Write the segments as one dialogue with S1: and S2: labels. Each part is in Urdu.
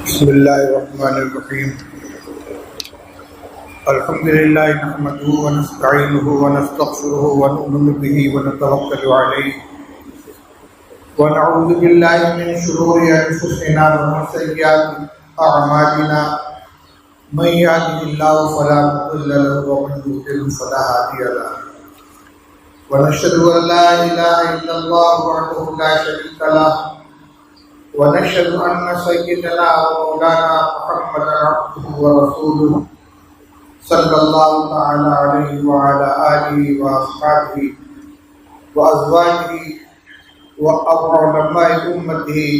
S1: بسم اللہ الرحمن الرحیم الحمد للہ نحمده ونستعینه ونستغفره ونؤمن به ونتوکل علیہ ونعوذ باللہ من شرور انفسنا ومن سیئات اعمالنا من یهده اللہ فلا مضل له ومن یضلل فلا هادی له ونشهد ان لا اله الا الله وحده لا شریک له ونشهد أن سيدنا ومولانا محمدا عبده ورسوله صلى الله تعالى عليه وعلى آله وأصحابه وأزواجه وعلماء أمته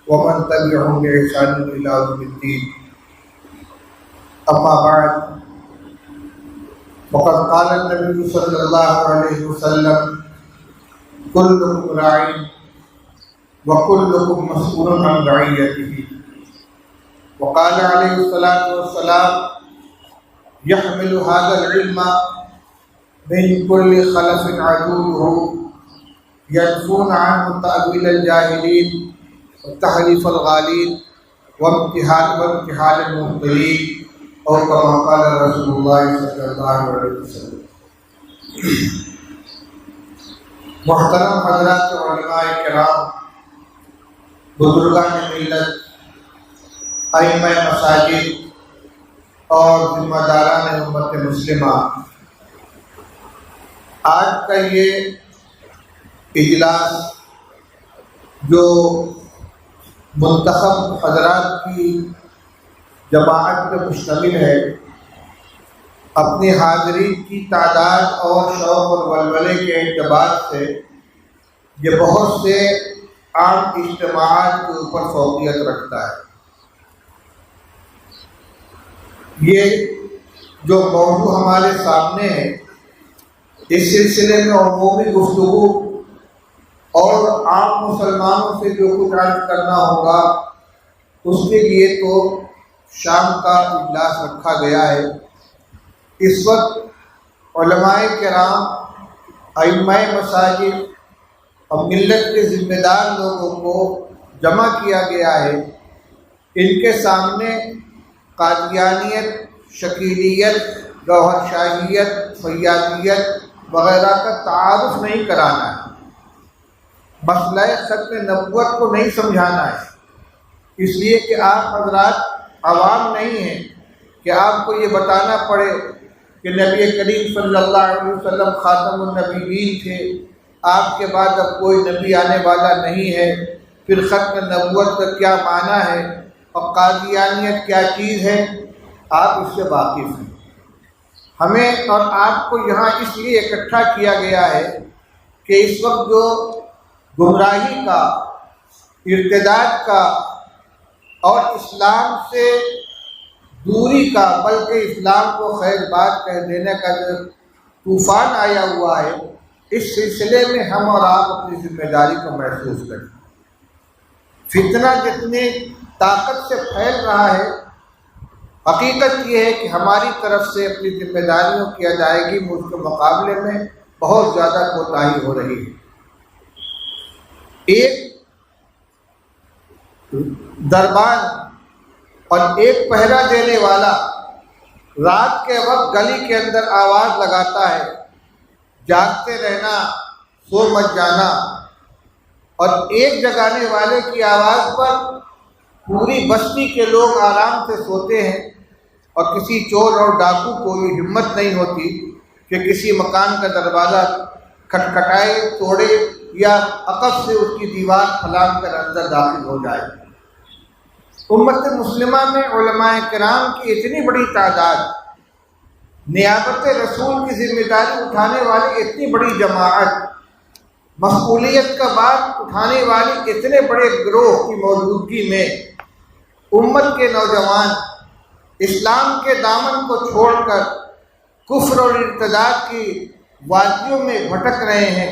S1: ومن تبعهم بإحسان إلى يوم الدين. أما بعد فقد قال النبي صلى الله عليه وسلم كلكم راع وَكُلُّكُمْ مَسْئُولٌ عَنْ رَعِيَّتِهِ وقال عليه الصلاة والسلام يحمل هذا العلم من كل خلف عدوه ينفون عنه تأويل الجاهلين وتحريف الغالين وامتحان المبطلين أو كما قال رسول الله صلى الله عليه وسلم. محترم حضرات علماء کرام، بزرگان ملت، ائمہ مساجد اور ذمہ داران امت مسلمہ، آج کا یہ اجلاس جو منتخب حضرات کی جماعت پر مشتمل ہے، اپنی حاضرین کی تعداد اور شوق اور ولولے کے اعتبار سے یہ بہت سے عام اجتماعات کے اوپر فوقیت رکھتا ہے. یہ جو موضوع ہمارے سامنے ہے، اس سلسلے میں عمومی گفتگو اور عام مسلمانوں سے جو کچھ عرض کرنا ہوگا، اس کے لیے تو شام کا اجلاس رکھا گیا ہے. اس وقت علماء کرام، ائمہ مساجد اور ملت کے ذمہ دار لوگوں کو جمع کیا گیا ہے. ان کے سامنے قادیانیت، شکیلیت، گوہر شاہیت، فیاضیت وغیرہ کا تعارف نہیں کرانا ہے، مسئلہ ختم نبوت کو نہیں سمجھانا ہے، اس لیے کہ آپ حضرات عوام نہیں ہیں کہ آپ کو یہ بتانا پڑے کہ نبی کریم صلی اللہ علیہ وسلم خاتم النبیین تھے، آپ کے بعد اب کوئی نبی آنے والا نہیں ہے، پھر ختم نبوت کا کیا معنی ہے اور قادیانیت کیا چیز ہے. آپ اس سے واقف ہیں. ہمیں اور آپ کو یہاں اس لیے اکٹھا کیا گیا ہے کہ اس وقت جو گمراہی کا، ارتداد کا اور اسلام سے دوری کا، بلکہ اسلام کو خیر بات کہہ دینے کا جو طوفان آیا ہوا ہے، اس سلسلے میں ہم اور آپ اپنی ذمہ داری کو محسوس کریں. فتنہ جتنی طاقت سے پھیل رہا ہے، حقیقت یہ ہے کہ ہماری طرف سے اپنی ذمہ داریوں کی ادائیگی میں اس کے مقابلے میں بہت زیادہ کوتاہی ہو رہی ہے. ایک دربان اور ایک پہرا دینے والا رات کے وقت گلی کے اندر آواز لگاتا ہے، جاگتے رہنا، سو مت جانا، اور ایک جگانے والے کی آواز پر پوری بستی کے لوگ آرام سے سوتے ہیں، اور کسی چور اور ڈاکو کو یہ ہمت نہیں ہوتی کہ کسی مکان کا دروازہ کھٹکھٹائے، توڑے یا عقب سے اس کی دیوار پھلانگ کر اندر داخل ہو جائے. امت مسلمہ میں علماء کرام کی اتنی بڑی تعداد، نیابت رسول کی ذمہ داری اٹھانے والی اتنی بڑی جماعت، مسئولیت کا بار اٹھانے والی اتنے بڑے گروہ کی موجودگی میں امت کے نوجوان اسلام کے دامن کو چھوڑ کر کفر اور ارتداد کی وادیوں میں بھٹک رہے ہیں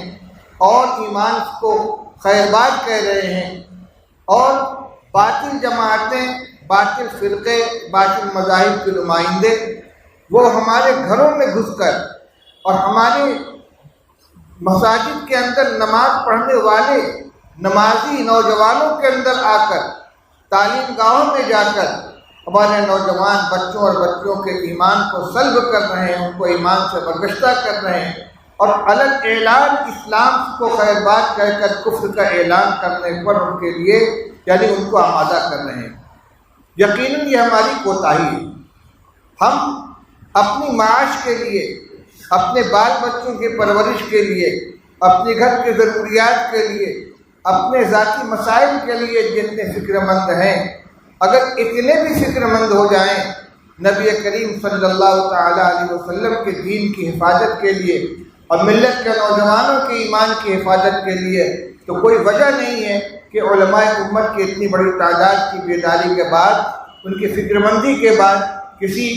S1: اور ایمان کو خیر بات کہہ رہے ہیں، اور باطل جماعتیں، باطل فرقے، باطل مذاہب کے نمائندے وہ ہمارے گھروں میں گھس کر اور ہمارے مساجد کے اندر نماز پڑھنے والے نمازی نوجوانوں کے اندر آ کر تعلیم گاہوں میں جا کر ہمارے نوجوان بچوں اور بچیوں کے ایمان کو سلب کر رہے ہیں، ان کو ایمان سے برگشتہ کر رہے ہیں، اور علل اعلان اسلام کو خیر بات کہہ کر کفر کا اعلان کرنے پر ان کے لیے یعنی ان کو آمادہ کر رہے ہیں۔ یقیناً یہ ہماری کوتاہی ہے۔ ہم اپنی معاش کے لیے، اپنے بال بچوں کی پرورش کے لیے، اپنے گھر کی ضروریات کے لیے، اپنے ذاتی مسائل کے لیے جتنے فکر مند ہیں، اگر اتنے بھی فکر مند ہو جائیں نبی کریم صلی اللہ تعالیٰ علیہ وسلم کے دین کی حفاظت کے لیے اور ملت کے نوجوانوں کے ایمان کی حفاظت کے لیے، تو کوئی وجہ نہیں ہے کہ علماء امت کی اتنی بڑی تعداد کی بیداری کے بعد، ان کی فکر مندی کے بعد، کسی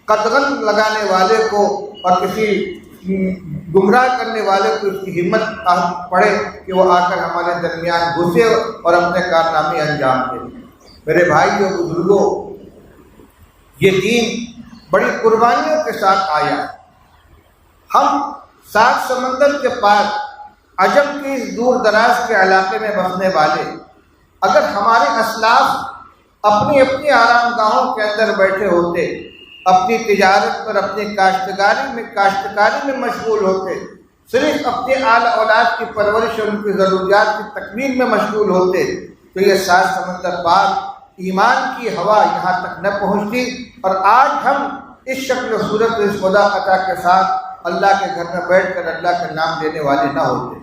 S1: قدغن لگانے والے کو اور کسی گمراہ کرنے والے کو اس کی ہمت پڑے کہ وہ آ کر ہمارے درمیان گھسے اور اپنے کارنامے انجام دے۔ میرے بھائیو بزرگوں، یہ دین بڑی قربانیوں کے ساتھ آیا۔ ہم 7 سمندر کے پار عجم کے اس دور دراز کے علاقے میں بسنے والے، اگر ہمارے اسلاف اپنی اپنی آرام گاہوں کے اندر بیٹھے ہوتے، اپنی تجارت پر، اپنی کاشتکاری میں مشغول ہوتے، صرف اپنے آل اولاد کی پرورش اور ان کی ضروریات کی تکمیل میں مشغول ہوتے، تو یہ 7 سمندر پار ایمان کی ہوا یہاں تک نہ پہنچتی، اور آج ہم اس شکل و صورت و اس خدا عطا کے ساتھ اللہ کے گھر میں بیٹھ کر اللہ کا نام لینے والے نہ ہوتے۔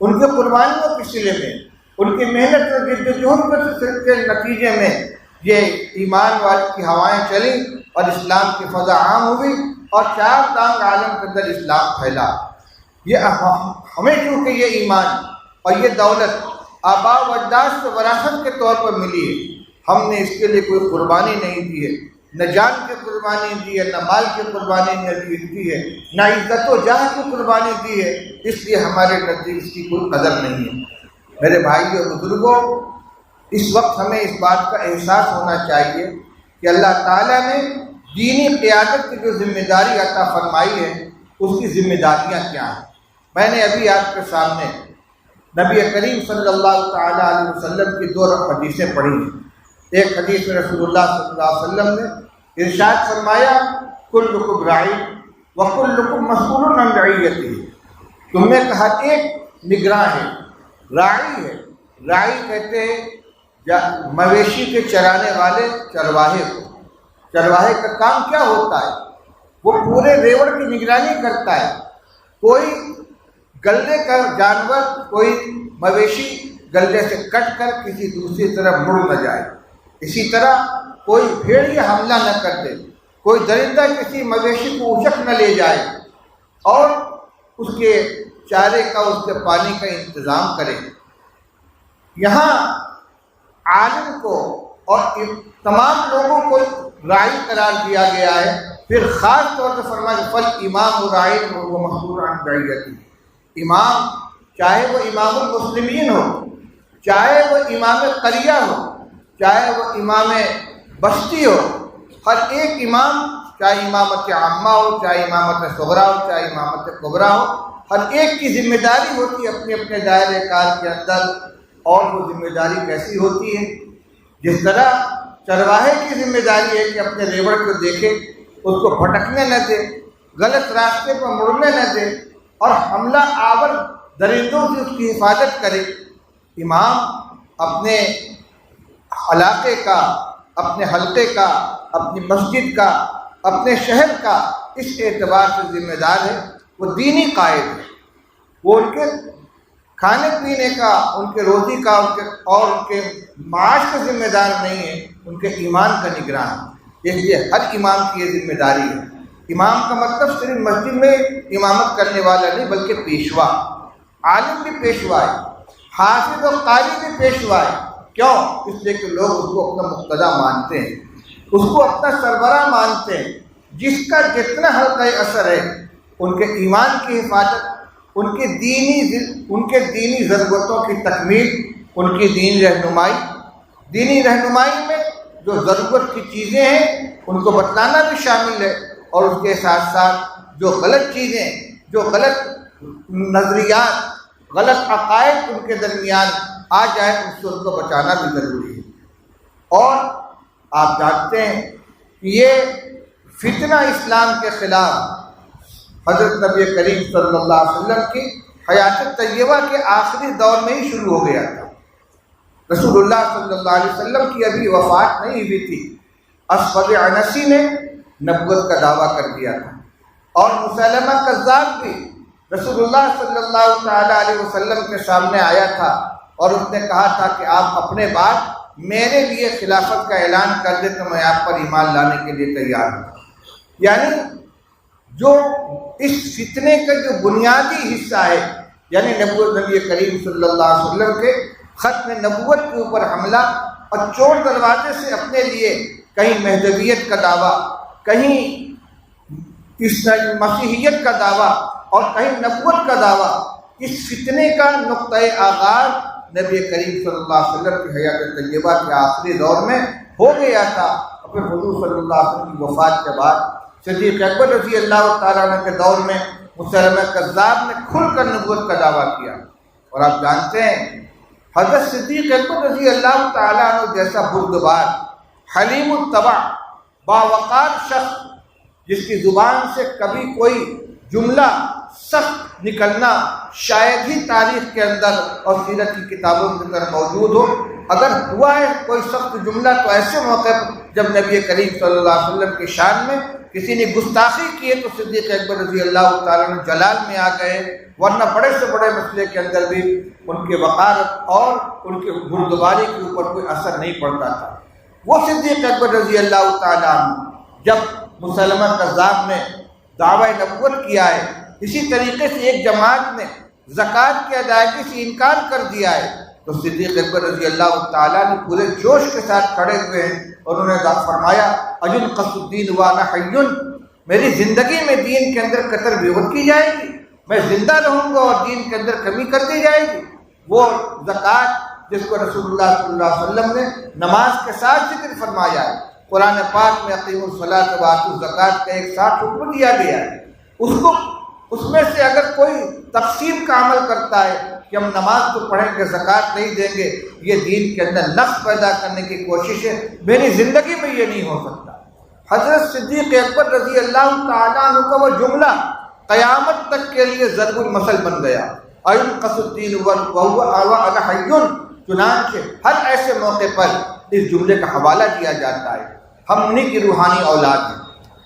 S1: ان کے قربانیوں کے سلے میں، ان کی محنت اور جد و جہد کے نتیجے میں یہ ایمان والی کی ہوائیں چلیں اور اسلام کی فضا عام ہوئی اور 4 دانگ عالم کے اندر اسلام پھیلا۔ یہ ہمیں کیونکہ یہ ایمان اور یہ دولت آباء و اجداد سے وراثت کے طور پر ملی ہے، ہم نے اس کے لیے کوئی قربانی نہیں دی ہے، نہ جان کی قربانی دی ہے، نہ مال کی قربانی دی ہے، نہ عزت و جاہ کی قربانی دی ہے، اس لیے ہمارے نزدیک اس کی کوئی قدر نہیں ہے۔ میرے بھائیو بزرگوں، اس وقت ہمیں اس بات کا احساس ہونا چاہیے کہ اللہ تعالیٰ نے دینی قیادت کی جو ذمہ داری عطا فرمائی ہے، اس کی ذمہ داریاں کیا ہیں۔ میں نے ابھی آپ کے سامنے نبی کریم صلی اللہ تعالیٰ علیہ وسلم کی 2 حدیثیں پڑھی ہیں۔ ایک حدیث میں رسول اللہ صلی اللہ علیہ وسلم نے ارشاد فرمایا، کلکم راع وکلکم مسئول عن رعیتہ، تم میں کا ہر ایک نگراں ہے، راعی ہے۔ راعی کہتے ہیں مویشی کے چرانے والے چرواہے کو۔ چرواہے کا کام کیا ہوتا ہے؟ وہ پورے ریوڑ کی نگرانی کرتا ہے۔ کوئی گلے کا جانور، کوئی مویشی گلے سے کٹ کر کسی دوسری طرف مڑ نہ جائے، اسی طرح کوئی بھیڑیا حملہ نہ کر دے، کوئی درندہ کسی مویشی کو اچک نہ لے جائے، اور اس کے چارے کا، اس کے پانی کا انتظام کرے۔ یہاں عالم کو اور تمام لوگوں کو راعی قرار دیا گیا ہے، پھر خاص طور سے فرمایا فالامام راع وهو مسئول عن رعیتہ۔ امام، چاہے وہ امام المسلمین ہو، چاہے وہ امام قریہ ہو، چاہے وہ امام بستی ہو، ہر ایک امام، چاہے امامت عامہ ہو، چاہے امامت صغریٰ ہو، چاہے امامت کبریٰ ہو، ہر ایک کی ذمہ داری ہوتی ہے اپنے اپنے دائرۂ کار کے اندر۔ اور وہ ذمہ داری کیسی ہوتی ہے؟ جس طرح چرواہے کی ذمہ داری ہے کہ اپنے ریوڑ کو دیکھے، اس کو بھٹکنے نہ دے، غلط راستے پر مڑنے نہ دے، اور حملہ آور درندوں سے اس کی حفاظت کرے۔ امام اپنے علاقے کا، اپنے حلقے کا، اپنی مسجد کا، اپنے شہر کا اس اعتبار سے ذمہ دار ہے، وہ دینی قائد ہے۔ وہ ان کے کھانے پینے کا، ان کے روزی کا اور ان کے معاش کا ذمہ دار نہیں ہے، ان کے ایمان کا نگراں ہے۔ اس لیے ہر امام کی یہ ذمہ داری ہے۔ امام کا مطلب صرف مسجد میں امامت کرنے والا نہیں، بلکہ پیشوا۔ عالم بھی پیشوا ہے، حافظ و قاری بھی پیشوا ہے۔ کیوں؟ اس لیے کہ لوگ اس کو اپنا مقتدیٰ مانتے ہیں، اس کو اپنا سربراہ مانتے ہیں، جس کا جتنا حلقہ اثر ہے ان کے ایمان کی حفاظت، ان کے دینی ضرورتوں کی تکمیل، ان کی دینی رہنمائی میں جو ضرورت کی چیزیں ہیں ان کو بتلانا بھی شامل ہے، اور اس کے ساتھ ساتھ جو غلط چیزیں، جو غلط نظریات، غلط عقائد ان کے درمیان آ جائے، اس سے ان کو بچانا بھی ضروری ہے۔ اور آپ جانتے ہیں کہ یہ فتنہ اسلام کے خلاف حضرت نبی کریم صلی اللہ علیہ وسلم کی حیات طیبہ کے آخری دور میں ہی شروع ہو گیا تھا۔ رسول اللہ صلی اللہ علیہ وسلم کی ابھی وفات نہیں ہوئی تھی، اسود عنسی نے نبوت کا دعویٰ کر دیا تھا، اور مسلمہ کذاب بھی رسول اللہ صلی اللہ تعالیٰ علیہ وسلم کے سامنے آیا تھا اور اس نے کہا تھا کہ آپ اپنے بعد میرے لیے خلافت کا اعلان کر دیں تو میں آپ پر ایمان لانے کے لیے تیار ہوں۔ یعنی جو اس فتنے کا جو بنیادی حصہ ہے، یعنی نبی کریم صلی اللہ علیہ وسلم کے ختم نبوت کے اوپر حملہ اور چور دروازے سے اپنے لیے کہیں مہدویت کا دعویٰ، کہیں مسیحیت کا دعویٰ اور کہیں نبوت کا دعویٰ، اس فتنے کا نقطۂ آغاز نبی کریم صلی اللہ علیہ وسلم کی حیات طیبہ کے آخری دور میں ہو گیا تھا۔ اور پھر حضور صلی اللہ علیہ وسلم کی وفات کے بعد صدیق اکبر رضی اللہ تعالیٰ عنہ کے دور میں مسلمہ کذاب نے کھل کر نبوت کا دعویٰ کیا۔ اور آپ جانتے ہیں حضرت صدیق اکبر رضی اللہ تعالیٰ عنہ جیسا بردبار، حلیم الطبع، باوقار شخص، جس کی زبان سے کبھی کوئی جملہ سخت نکلنا شاید ہی تاریخ کے اندر اور سیرت کی کتابوں کے اندر موجود ہو، اگر ہوا ہے کوئی سخت جملہ تو ایسے موقع پر جب نبی کریم صلی اللہ علیہ وسلم کی شان میں کسی نے گستاخی کی ہے تو صدیق اکبر رضی اللہ تعالیٰ عنہ جلال میں آ گئے، ورنہ بڑے سے بڑے مسئلے کے اندر بھی ان کے وقارت اور ان کے بردباری کے اوپر کوئی اثر نہیں پڑتا تھا۔ وہ صدیق اکبر رضی اللہ تعالیٰ عنہ جب مسلمہ کذاب نے دعوی نبوت کیا ہے، اسی طریقے سے ایک جماعت نے زکوٰۃ کی ادائیگی سے انکار کر دیا ہے، تو صدیق اکبر رضی اللہ تعالیٰ نے پورے جوش کے ساتھ کھڑے ہوئے ہیں اور انہوں نے فرمایا اجنقص الدین وانا حی، میری زندگی میں دین کے اندر قطر بیوت کی جائے گی، میں زندہ رہوں گا اور دین کے اندر کمی کر دی جائے گی۔ وہ زکوٰۃ جس کو رسول اللہ صلی اللہ علیہ وسلم نے نماز کے ساتھ ذکر فرمایا ہے، قرآن پاک میں اقیموا الصلاۃ وآتوا الزکوٰۃ کا ایک ساتھ حکم دیا گیا ہے، اس میں سے اگر کوئی تقسیم کا عمل کرتا ہے کہ ہم نماز تو پڑھیں گے زکوٰۃ نہیں دیں گے، یہ دین کے اندر نقص پیدا کرنے کی کوشش ہے، میری زندگی میں یہ نہیں ہو سکتا۔ حضرت صدیق اکبر رضی اللہ تعالیٰ عنہ کا وہ جملہ قیامت تک کے لیے ضرب المثل بن گیا، اَيُنْقَصُ الدِّينُ وَهُوَ عَلَى حَيٌّ، چنانچہ ہر ایسے موقع پر اس جملے کا حوالہ دیا جاتا ہے۔ ہم انہی کی روحانی اولاد ہیں،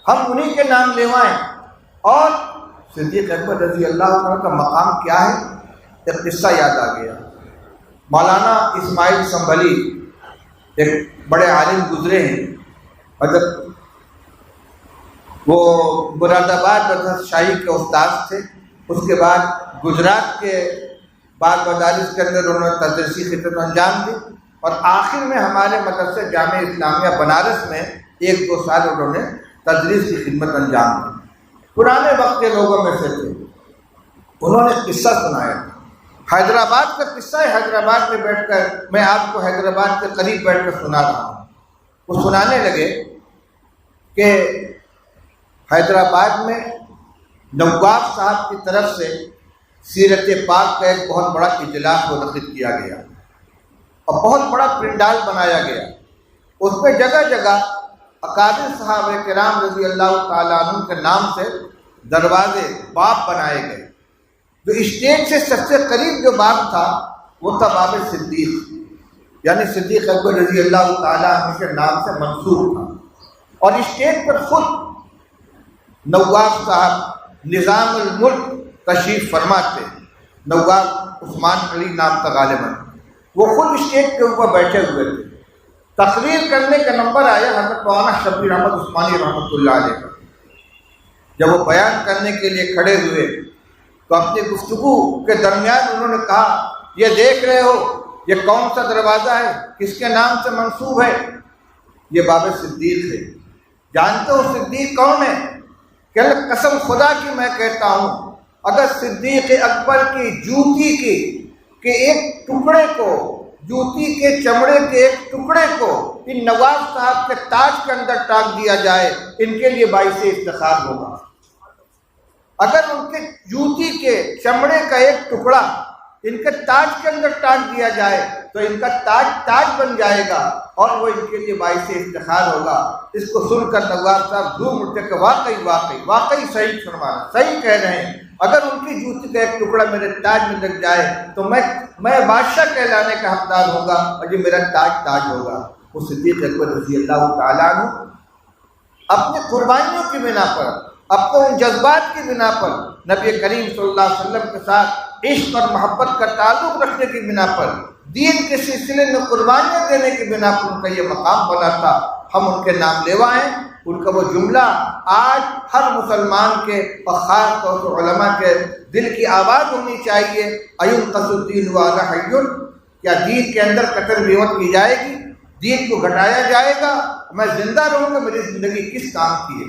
S1: ہم انہی کے نام لیوا ہیں۔ اور صدیق اکبر رضی اللہ عنہ کا مقام کیا ہے، ایک قصہ یاد آ گیا۔ مولانا اسماعیل سنبھلی ایک بڑے عالم گزرے ہیں، حضرت وہ مراد آباد مدرسہ شاہی کے استاد تھے، اس کے بعد گجرات کے بعض مدارس کے اندر انہوں نے تدریسی خدمت انجام دی، اور آخر میں ہمارے مدرسہ جامعہ اسلامیہ بنارس میں 1-2 سال انہوں نے تدریس کی خدمت انجام دی۔ پرانے وقت کے لوگوں میں سے تھے، انہوں نے قصہ سنایا، حیدرآباد کا قصہ ہے، حیدرآباد میں بیٹھ کر میں آپ کو حیدرآباد کے قریب بیٹھ کر سنا رہا ہوں۔ وہ سنانے لگے کہ حیدرآباد میں نواب صاحب کی طرف سے سیرت پاک کا ایک بہت بڑا اجلاس منعقد کیا گیا اور بہت بڑا پنڈال بنایا گیا، اس میں جگہ جگہ اکابر صحابہ کرام رضی اللہ تعالیٰ عنہ کے نام سے دروازے باب بنائے گئے۔ جو اسٹیج سے سب سے قریب جو باب تھا وہ تھا باب صدیق، یعنی صدیق اکبر رضی اللہ تعالیٰ عنہ کے نام سے منسوب تھا، اور اسٹیج پر خود نواب صاحب نظام الملک تشریف فرماتے، نواب عثمان علی نام تھا غالباً، وہ خود اسٹیج کے اوپر بیٹھے ہوئے تھے۔ تقریر کرنے کا نمبر آیا حضرت مولانا شبیر احمد عثمانی رحمۃ اللہ علیہ کا۔ جب وہ بیان کرنے کے لیے کھڑے ہوئے تو اپنی گفتگو کے درمیان انہوں نے کہا، یہ دیکھ رہے ہو یہ کون سا دروازہ ہے، کس کے نام سے منسوب ہے؟ یہ باب صدیق ہے۔ جانتے ہو صدیق کون ہے؟ کہ قسم خدا کی میں کہتا ہوں، اگر صدیق اکبر کی جوتی کے ایک ٹکڑے کو، جوتی کے چمڑے کے ایک ٹکڑے کو ان نواب صاحب کے تاج کے اندر ٹانگ دیا جائے، ان کے لیے باعث افتخار ہوگا۔ اگر ان کے جوتی کے چمڑے کا ایک ٹکڑا ان کے تاج کے اندر ٹانگ دیا جائے تو ان کا تاج بن جائے گا، اور وہ ان کے لیے باعث افتخار ہوگا۔ اس کو سن کر نواب صاحب دھوم اٹھے کہ واقعی صحیح فرمانا، صحیح کہہ رہے ہیں، اگر ان کی جوتی کا ایک ٹکڑا میرے تاج میں لگ جائے تو میں بادشاہ کہلانے کا حقدار ہوگا اور یہ میرا تاج ہوگا۔ وہ صدیق اکبر رضی اللہ تعالیٰ عنہ اپنی قربانیوں کی بنا پر، اپنے ان جذبات کی بنا پر، نبی کریم صلی اللہ علیہ وسلم کے ساتھ عشق اور محبت کا تعلق رکھنے کی بنا پر، دین کے سلسلے میں قربانیاں دینے کی بنا پر ان کا یہ مقام بنا تھا۔ ہم ان کے نام لیوا ہیں، ان کا وہ جملہ آج ہر مسلمان کے اور خاص طور پر علماء کے دل کی آواز ہونی چاہیے۔ اَيُنْقَصُ الدِّينُ وَأَنَا حَيٌّ، کیا دین کے اندر قتل بیوت کی جائے گی؟ دین کو گھٹایا جائے گا؟ میں زندہ رہوں گا، میری زندگی کس کام کی ہے؟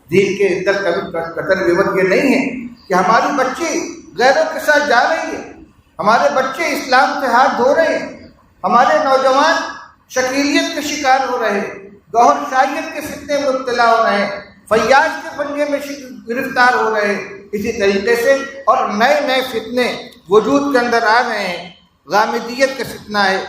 S1: دین کے اندر کبھی قتل بیوت یہ نہیں ہے کہ ہماری بچی غیروں کے ساتھ جا رہی ہے، ہمارے بچے اسلام سے ہاتھ دھو رہے ہیں، ہمارے نوجوان شکیلیت کے شکار ہو رہے ہیں، گوہر شاہیت کے فتنے میں مبتلا ہو رہے ہیں، فیاض کے پنجے میں گرفتار ہو رہے ہیں۔ اسی طریقے سے اور نئے فتنے وجود کے اندر آ رہے ہیں۔ غامدیت کا فتنہ ہے،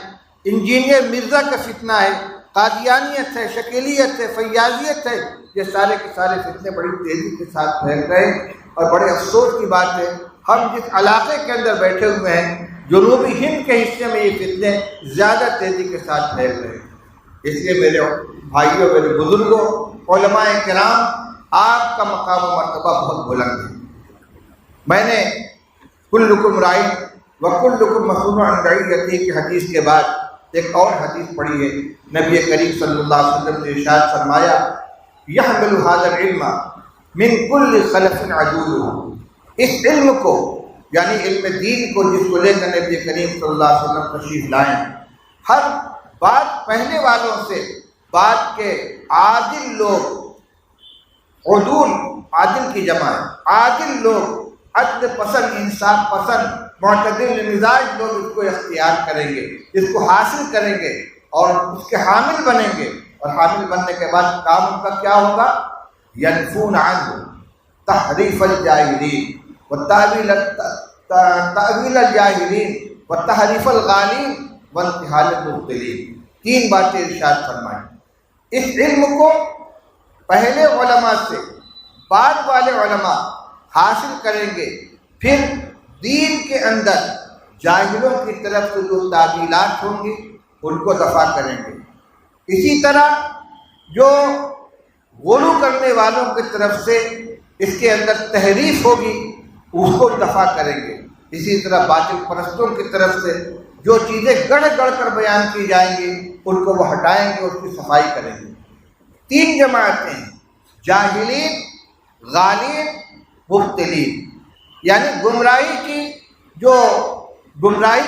S1: انجینئر مرزا کا فتنہ ہے، قادیانیت ہے، شکیلیت ہے، فیاضیت ہے، یہ سارے کے سارے فتنے بڑی تیزی کے ساتھ پھیل رہے ہیں۔ اور بڑے افسوس کی بات ہے، ہم جس علاقے کے اندر بیٹھے ہوئے ہیں، جنوبی ہند کے حصے میں یہ فتنے زیادہ تیزی کے ساتھ پھیل رہے ہیں۔ اس لیے میرے بھائیوں، میرے بزرگوں، علماء کرام، آپ کا مقام و مرتبہ بہت بلند ہے۔ میں نے کلکم رائی وکلکم مسئول عن رعیتہ کی حدیث کے بعد ایک اور حدیث پڑھی ہے۔ نبی کریم صلی اللہ علیہ وسلم نے ارشاد فرمایا، یحمل ھذا العلم من کل خلف عدول، اس علم کو یعنی علم دین کو جس کو لے کر نبی کریم صلی اللہ علیہ وسلم تشریف لائیں، ہر بات پہلے والوں سے بات کے عادل لوگ، عدول عادل کی جمع ہے، عادل لوگ، عدل پسند، انصاف پسند، معتدل مزاج لوگ اس کو اختیار کریں گے، اس کو حاصل کریں گے اور اس کے حامل بنیں گے۔ اور حامل بننے کے بعد کام ان کا کیا ہوگا؟ ینفون عنہ تحریف الجاہلین وتأویل الجاہلین وتحریف الغالین وانتحال المبطلین۔ تین باتیں ارشاد فرمائیں۔ اس علم کو پہلے علماء سے بعد والے علماء حاصل کریں گے، پھر دین کے اندر جاہلوں کی طرف سے جو تعویلات ہوں گی ان کو دفع کریں گے۔ اسی طرح جو غلو کرنے والوں کی طرف سے اس کے اندر تحریف ہوگی اس کو دفع کریں گے۔ اسی طرح باطل پرستوں کی طرف سے جو چیزیں گڑھ کر بیان کی جائیں گی ان کو وہ ہٹائیں گے، اس کی صفائی کریں گے۔ تین جماعتیں ہیں، جاہلین، غالین، مبطلین، یعنی گمراہی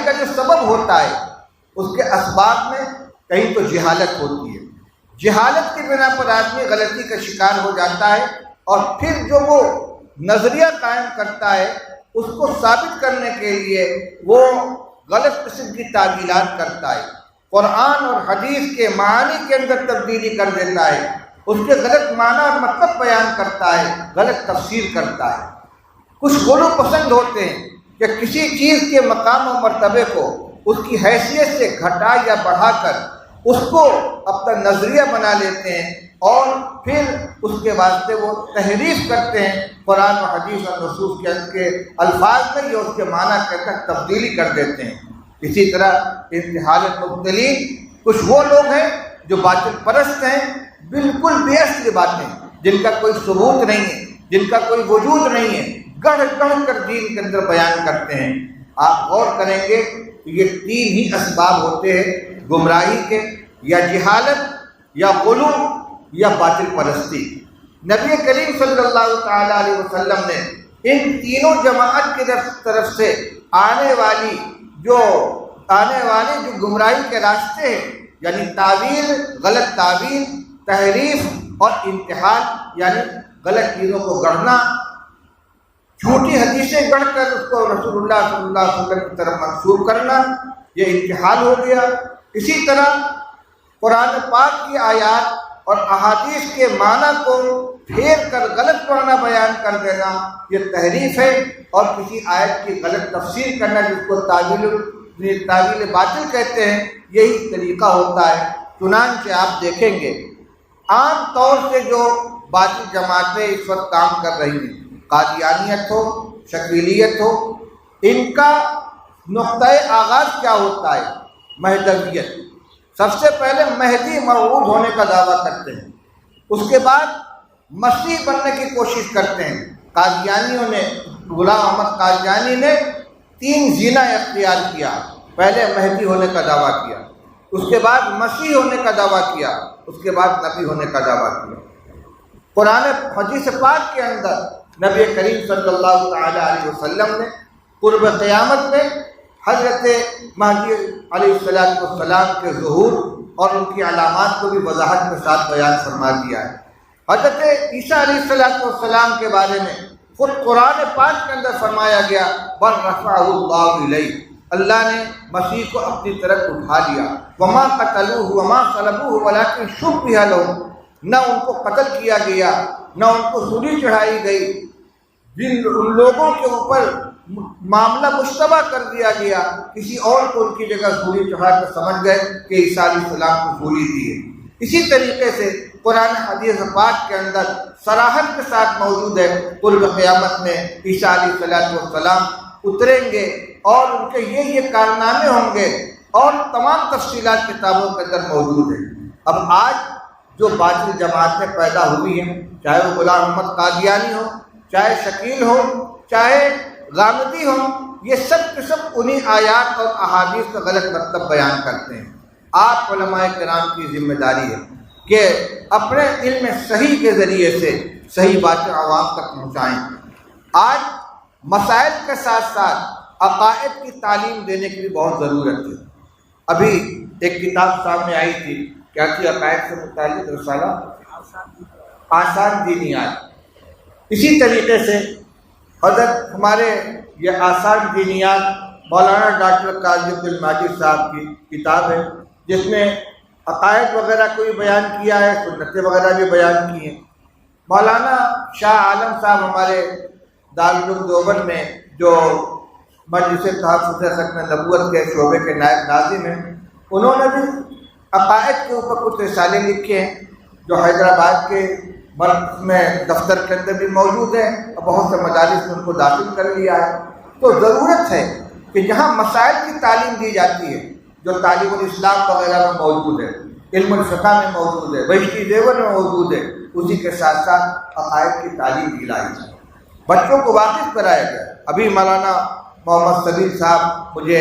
S1: کا جو سبب ہوتا ہے اس کے اسباب میں کہیں تو جہالت ہوتی ہے، جہالت کی بنا پر آدمی غلطی کا شکار ہو جاتا ہے، اور پھر جو وہ نظریہ قائم کرتا ہے اس کو ثابت کرنے کے لیے وہ غلط قسم کی تعویلات کرتا ہے، قرآن اور حدیث کے معانی کے اندر تبدیلی کر دیتا ہے، اس کے غلط معنی اور مطلب بیان کرتا ہے، غلط تفسیر کرتا ہے۔ کچھ غلو پسند ہوتے ہیں کہ کسی چیز کے مقام و مرتبے کو اس کی حیثیت سے گھٹا یا بڑھا کر اس کو اپنا نظریہ بنا لیتے ہیں، اور پھر اس کے واسطے وہ تحریف کرتے ہیں، قرآن و حدیث اور نصوص کے الفاظ میں یا اس کے معنی کے اندر تبدیلی کر دیتے ہیں۔ اسی طرح انتحال المبطلین، کچھ وہ لوگ ہیں جو باطل پرست ہیں، بالکل بے اصل باتیں جن کا کوئی ثبوت نہیں ہے، جن کا کوئی وجود نہیں ہے، گڑھ کر دین کے اندر بیان کرتے ہیں۔ آپ غور کریں گے کہ یہ تین ہی اسباب ہوتے ہیں گمراہی کے، یا جہالت، یا غلو، یا باطل پرستی۔ نبی کریم صلی اللہ تعالیٰ علیہ وسلم نے ان تینوں جماعت کی طرف سے آنے والے جو گمراہی کے راستے ہیں، یعنی تعویل، غلط تعویل، تحریف اور انتحال، یعنی غلط چیزوں کو گڑھنا، جھوٹی حدیثیں گڑھ کر اس کو رسول اللہ صلی اللہ علیہ وسلم کی طرف منسوب کرنا، یہ انتحال ہو گیا۔ اسی طرح قرآن پاک کی آیات اور احادیث کے معنی کو پھیر کر غلط معنی بیان کر دینا، یہ تحریف ہے، اور کسی آیت کی غلط تفسیر کرنا جس کو تعویل باطل کہتے ہیں، یہی طریقہ ہوتا ہے۔ چنانچہ آپ دیکھیں گے عام طور سے جو باطل جماعتیں اس وقت کام کر رہی ہیں، قادیانیت ہو، شکیلیت ہو، ان کا نقطۂ آغاز کیا ہوتا ہے؟ مہدویت۔ سب سے پہلے مہدی موعود ہونے کا دعویٰ کرتے ہیں، اس کے بعد مسیح بننے کی کوشش کرتے ہیں۔ قادیانیوں نے، غلام احمد قادیانی نے 3 زینہ اختیار کیا۔ پہلے مہدی ہونے کا دعویٰ کیا، اس کے بعد مسیح ہونے کا دعویٰ کیا، اس کے بعد نبی ہونے کا دعویٰ کیا۔ قرآن حدیث پاک کے اندر نبی کریم صلی اللہ تعالی علیہ وسلم نے قرب قیامت میں حضرت مہدی علیہ السلام کے ظہور اور ان کی علامات کو بھی وضاحت کے ساتھ بیان فرما دیا ہے۔ حضرت عیسیٰ علیہ السلام کے بارے میں خود قرآن پاک کے اندر فرمایا گیا بل رفعہ اللہ الیہ، اللہ نے مسیح کو اپنی طرف اٹھا لیا۔ وما قتلوہ وما صلبوہ ولکن شبہ لہم، نہ ان کو قتل کیا گیا، نہ ان کو سولی چڑھائی گئی، جن ان لوگوں کے اوپر معاملہ مشتبہ کر دیا گیا، کسی اور کو ان کی جگہ سولی چڑھا کر سمجھ گئے کہ عیسیٰ علیہ السلام کو سولی دی ہے۔ اسی طریقے سے قرآن حدیث پاک کے اندر صراحت کے ساتھ موجود ہے، قرب قیامت میں عیسیٰ علیہ السلام اتریں گے اور ان کے یہ کارنامے ہوں گے، اور تمام تفصیلات کتابوں کے اندر موجود ہیں۔ اب آج جو باطل جماعتیں پیدا ہوئی ہیں، چاہے وہ غلام احمد قادیانی ہو، چاہے شکیل ہو، چاہے غامدی ہو، یہ سب کے سب انہی آیات اور احادیث کا غلط مطلب بیان کرتے ہیں۔ آپ علماء کرام کی ذمہ داری ہے کہ اپنے علم صحیح کے ذریعے سے صحیح باتیں عوام تک پہنچائیں۔ آج مسائل کے ساتھ ساتھ عقائد کی تعلیم دینے کی بھی بہت ضرورت ہے۔ ابھی ایک کتاب سامنے آئی تھی، کیا تھی؟ عقائد سے متعلق رسالہ آسان دینیات۔ اسی طریقے سے حضرت ہمارے یہ آسان دینیات مولانا ڈاکٹر قاضی عبد المجید صاحب کی کتاب ہے، جس میں عقائد وغیرہ کو بھی بیان کیا ہے، سنتیں وغیرہ بھی بیان کی ہیں۔ مولانا شاہ عالم صاحب ہمارے دارالعلوم دیوبند میں جو مجلس تحفظ ختم نبوت کے شعبے کے نائب ناظم ہیں، انہوں نے بھی عقائد کے اوپر کچھ رسالے لکھے ہیں جو حیدرآباد کے مرکز میں دفتر کے اندر بھی موجود ہے اور بہت سے مدارس میں ان کو داخل کر لیا ہے۔ تو ضرورت ہے کہ جہاں مسائل کی تعلیم دی جاتی ہے، جو تعلیم الاسلام وغیرہ میں موجود ہے، علم الفقہ میں موجود ہے، بہشتی دیوبند میں موجود ہے، اسی کے ساتھ ساتھ عقائد کی تعلیم دلائی جائے، بچوں کو واقف کرایا جائے۔ ابھی مولانا محمد سبیل صاحب مجھے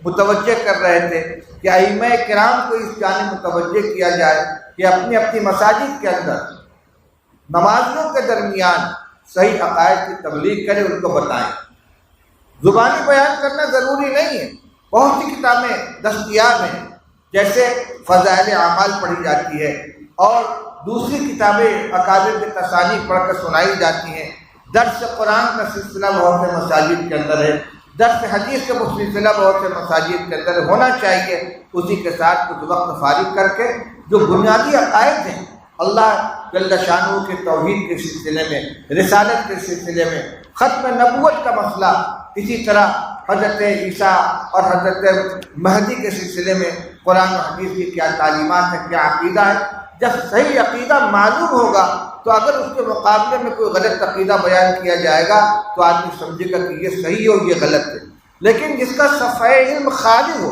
S1: متوجہ کر رہے تھے کہ ائمہ کرام کو اس جانب متوجہ کیا جائے کہ اپنی اپنی مساجد کے اندر نمازوں کے درمیان صحیح عقائد کی تبلیغ کریں، ان کو بتائیں۔ زبانی بیان کرنا ضروری نہیں ہے، بہت سی کتابیں دستیاب ہیں، جیسے فضائل اعمال پڑھی جاتی ہے اور دوسری کتابیں اکابر کے تصانیف پڑھ کر سنائی جاتی ہیں۔ درس قرآن کا سلسلہ بہت سے مساجد کے اندر ہے، درس حدیث کا سلسلہ بہت سے مساجد کے اندر ہونا چاہیے۔ اسی کے ساتھ کچھ وقت فارغ کر کے جو بنیادی عقائد ہیں، اللہ جل شانہ کے توحید کے سلسلے میں، رسالت کے سلسلے میں، ختم نبوت کا مسئلہ، اسی طرح حضرت عیسیٰ اور حضرت مہدی کے سلسلے میں قرآن و حدیث کی کیا تعلیمات ہے، کیا عقیدہ ہے۔ جب صحیح عقیدہ معلوم ہوگا تو اگر اس کے مقابلے میں کوئی غلط عقیدہ بیان کیا جائے گا تو آدمی سمجھے گا کہ یہ صحیح ہو، یہ غلط ہے۔ لیکن جس کا صفحہ علم خالی ہو،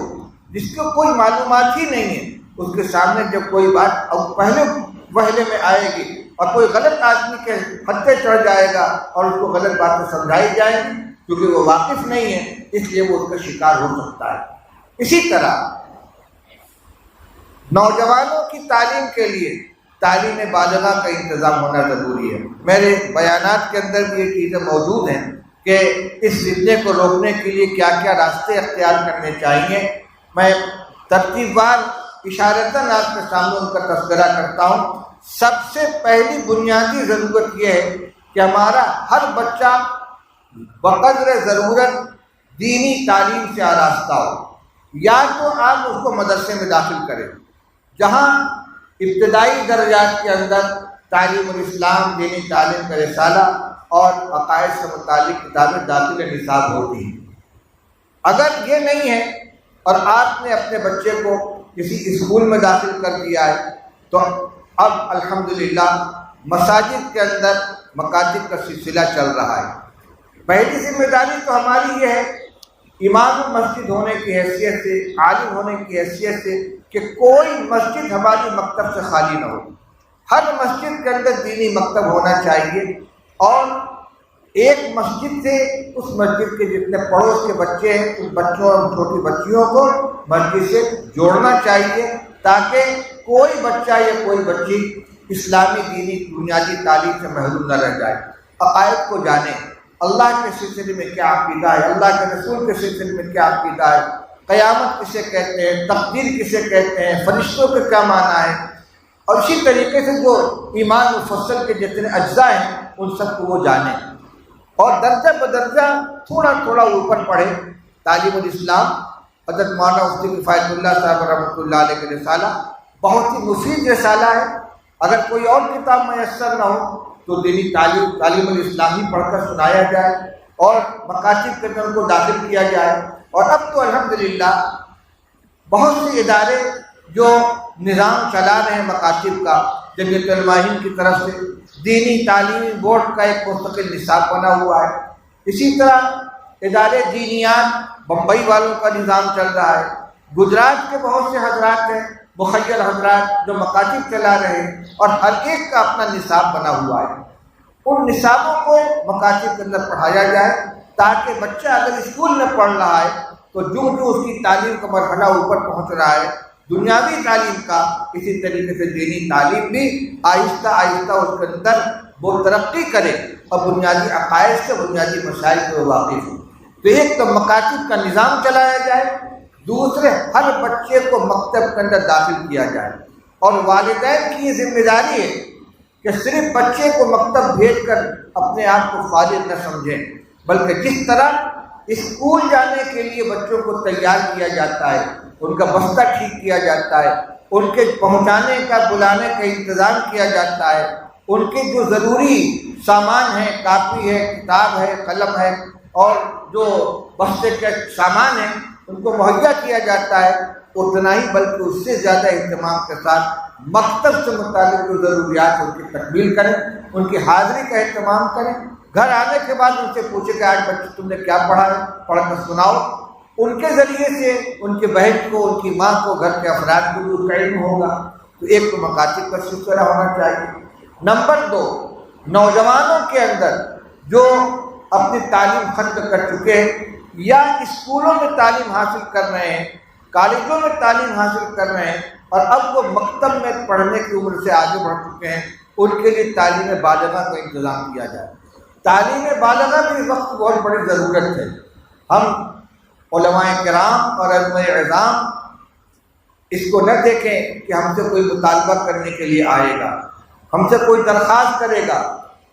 S1: جس کو کوئی معلومات ہی نہیں ہے، اس کے سامنے جب کوئی بات پہلے وہلے میں آئے گی اور کوئی غلط آدمی کے ہتھے چڑھ جائے گا اور اس کو غلط باتیں سمجھائی جائیں گی، کیونکہ وہ واقف نہیں ہے، اس لیے وہ اس کا شکار ہو سکتا ہے۔ اسی طرح نوجوانوں کی تعلیم کے لیے تعلیم بالغہ کا انتظام ہونا ضروری ہے۔ میرے بیانات کے اندر بھی یہ چیزیں موجود ہیں کہ اس فتنے کو روکنے کے لیے کیا کیا راستے اختیار کرنے چاہیے۔ میں ترتیب وار اشارتاً آپ کے سامنے ان کا تذکرہ کرتا ہوں۔ سب سے پہلی بنیادی ضرورت یہ ہے کہ ہمارا ہر بچہ بقدر ضرورت دینی تعلیم سے آراستہ ہو، یا تو آپ اس کو مدرسے میں داخل کریں جہاں ابتدائی درجات کے اندر تعلیم الاسلام، دینی تعلیم کا رسالہ اور عقائد سے متعلق کتابیں داخل نصاب ہوتی ہیں۔ اگر یہ نہیں ہے اور آپ نے اپنے بچے کو کسی اسکول میں داخل کر دیا ہے، تو اب الحمدللہ مساجد کے اندر مکاتب کا سلسلہ چل رہا ہے۔ پہلی ذمہ داری تو ہماری یہ ہے امام مسجد ہونے کی حیثیت سے، عالم ہونے کی حیثیت سے، کہ کوئی مسجد ہماری مکتب سے خالی نہ ہو۔ ہر مسجد کے اندر دینی مکتب ہونا چاہیے، اور ایک مسجد سے اس مسجد کے جتنے پڑوس کے بچے ہیں ان بچوں اور چھوٹی بچیوں کو مسجد سے جوڑنا چاہیے، تاکہ کوئی بچہ یا کوئی بچی اسلامی دینی بنیادی تعلیم سے محروم نہ رہ جائے، عقائد کو جانے، اللہ کے سلسلے میں کیا عقیدہ ہے، اللہ کے رسول کے سلسلے میں کیا عقیدہ ہے، قیامت کسے کہتے ہیں، تقدیر کسے کہتے ہیں، فرشتوں کا کیا معنی ہے، اور اسی طریقے سے جو ایمان مفصل کے جتنے اجزاء ہیں ان سب کو وہ جانیں، اور درجہ بدرجہ تھوڑا تھوڑا اوپر پڑھے۔ تعلیم الاسلام حضرت مولانا مفتی کفایت اللہ صاحب رحمۃ اللہ علیہ کے رسالہ بہت ہی مفید رسالہ ہے۔ اگر کوئی اور کتاب میسر نہ ہو تو دینی تعلیم الاسلام ہی پڑھ کر سنایا جائے اور مکاتب کے اندر ان کو داخل کیا جائے۔ اور اب تو الحمدللہ بہت سے ادارے جو نظام چلا رہے ہیں مکاتب کا، جمعیت علماء ہند کی طرف سے دینی تعلیمی بورڈ کا ایک مستقل نصاب بنا ہوا ہے۔ اسی طرح ادارے دینیات بمبئی والوں کا نظام چل رہا ہے، گجرات کے بہت سے حضرات ہیں، مخیر حضرات جو مکاتب چلا رہے ہیں، اور ہر ایک کا اپنا نصاب بنا ہوا ہے۔ ان نصابوں کو مکاتب کے اندر پڑھایا جائے، تاکہ بچہ اگر اسکول میں پڑھ رہا ہے تو جو اس کی تعلیم کا مرحلہ اوپر پہنچ رہا ہے دنیاوی تعلیم کا، اسی طریقے سے دینی تعلیم بھی آہستہ آہستہ اس کے اندر وہ ترقی کرے اور بنیادی عقائد سے، بنیادی مسائل سے وہ واقف ہو۔ تو ایک تو مکاتب کا نظام چلایا جائے، دوسرے ہر بچے کو مکتب کے اندر داخل کیا جائے، اور والدین کی یہ ذمہ داری ہے کہ صرف بچے کو مکتب بھیج کر اپنے آپ کو فارغ نہ سمجھیں، بلکہ جس طرح اسکول جانے کے لیے بچوں کو تیار کیا جاتا ہے، ان کا بستہ ٹھیک کیا جاتا ہے، ان کے پہنچانے کا بلانے کا انتظام کیا جاتا ہے، ان کے جو ضروری سامان ہیں، کاپی ہے، کتاب ہے، قلم ہے، اور جو بستے کے سامان ہیں ان کو مہیا کیا جاتا ہے، اتنا ہی بلکہ اس سے زیادہ اہتمام کے ساتھ مکتب سے متعلق جو ضروریات ان کی تکمیل کریں، ان کی حاضری کا اہتمام کریں۔ گھر آنے کے بعد ان سے پوچھیں کہ آج بچے تم نے کیا پڑھا ہے، پڑھ کر سناؤ۔ ان کے ذریعے سے ان کے بہن کو، ان کی ماں کو، گھر کے افراد کو بھی اس کا علم ہوگا۔ تو ایک تو مکاتب کا سلسلہ ہونا چاہیے۔ نمبر 2، نوجوانوں کے اندر جو اپنی تعلیم ختم کر چکے ہیں یا اسکولوں میں تعلیم حاصل کر رہے ہیں، کالجوں میں تعلیم حاصل کر رہے ہیں، اور اب وہ مکتب میں پڑھنے کی عمر سے آگے بڑھ چکے ہیں، ان کے لیے تعلیم بالغہ کا انتظام کیا جائے۔ تعلیم بالغہ بھی اس وقت بہت بڑی ضرورت ہے۔ ہم علماء کرام اور علماء اعظام اس کو نہ دیکھیں کہ ہم سے کوئی مطالبہ کرنے کے لیے آئے گا، ہم سے کوئی درخواست کرے گا،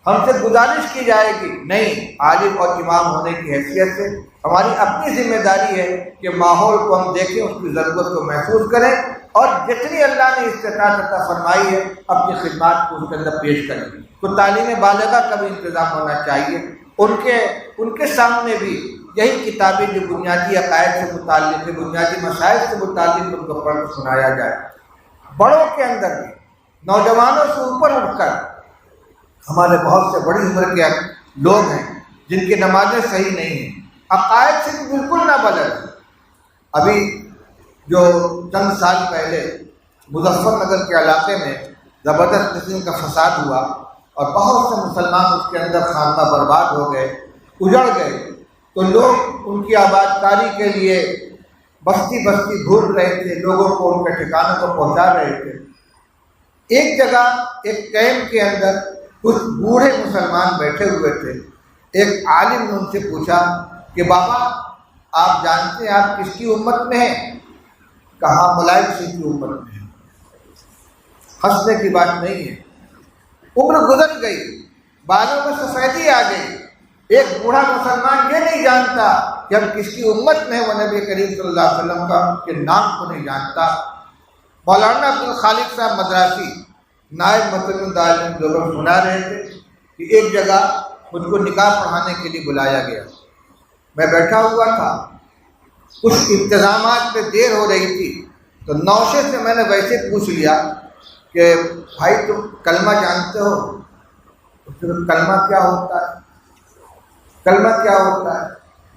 S1: ہم سے گزارش کی جائے گی، نہیں، عالم اور امام ہونے کی حیثیت سے ہماری اپنی ذمہ داری ہے کہ ماحول کو ہم دیکھیں، اس کی ضرورت کو محسوس کریں، اور جتنی اللہ نے استطاعت عطا فرمائی ہے اپنی خدمات کو اس کے اندر پیش کریں۔ تو تعلیم بالغہ کا بھی انتظام ہونا چاہیے۔ ان کے سامنے بھی یہی کتابیں جو بنیادی عقائد سے متعلق ہے، بنیادی مسائل سے متعلق، ان کو پڑھ کر سنایا جائے۔ بڑوں کے اندر بھی نوجوانوں سے اوپر اٹھ کر ہمارے بہت سے بڑی عمر کے لوگ ہیں جن کی نمازیں صحیح نہیں ہیں، عقائد سے بھی بالکل نہ بدل۔ ابھی جو چند سال پہلے مظفر نگر کے علاقے میں زبردست قسم کا فساد ہوا اور بہت سے مسلمان اس کے اندر خانہ برباد ہو گئے، اجڑ گئے، تو لوگ ان کی آباد کاری کے لیے بستی بستی گھوم رہے تھے، لوگوں کو ان کے ٹھکانوں کو پہنچا رہے تھے۔ ایک جگہ ایک کیمپ کے اندر کچھ بوڑھے مسلمان بیٹھے ہوئے تھے۔ ایک عالم نے ان سے پوچھا کہ بابا آپ جانتے ہیں آپ کس کی امت میں ہیں؟ کہا ملائک سنگھ کی امت میں ہے۔ ہنسنے کی بات نہیں ہے، عمر گزر گئی، بالوں میں سفیدی آ گئی، ایک بوڑھا مسلمان یہ نہیں جانتا کہ ہم کس کی امت میں ہیں، وہ نبی کریم صلی اللہ علیہ وسلم کا کے نام کو نہیں جانتا۔ مولانا عبدالخالق صاحب مدراسی نائب مفتیُ دارالعلوم دیوبند سنا رہے تھے کہ ایک جگہ مجھ کو نکاح پڑھانے کے لیے بلایا گیا، میں بیٹھا ہوا تھا، کچھ انتظامات میں دیر ہو رہی تھی، تو نوشے سے میں نے ویسے پوچھ لیا کہ بھائی تم کلمہ جانتے ہو؟ کلمہ کیا ہوتا ہے؟ کلمہ کیا ہوتا ہے؟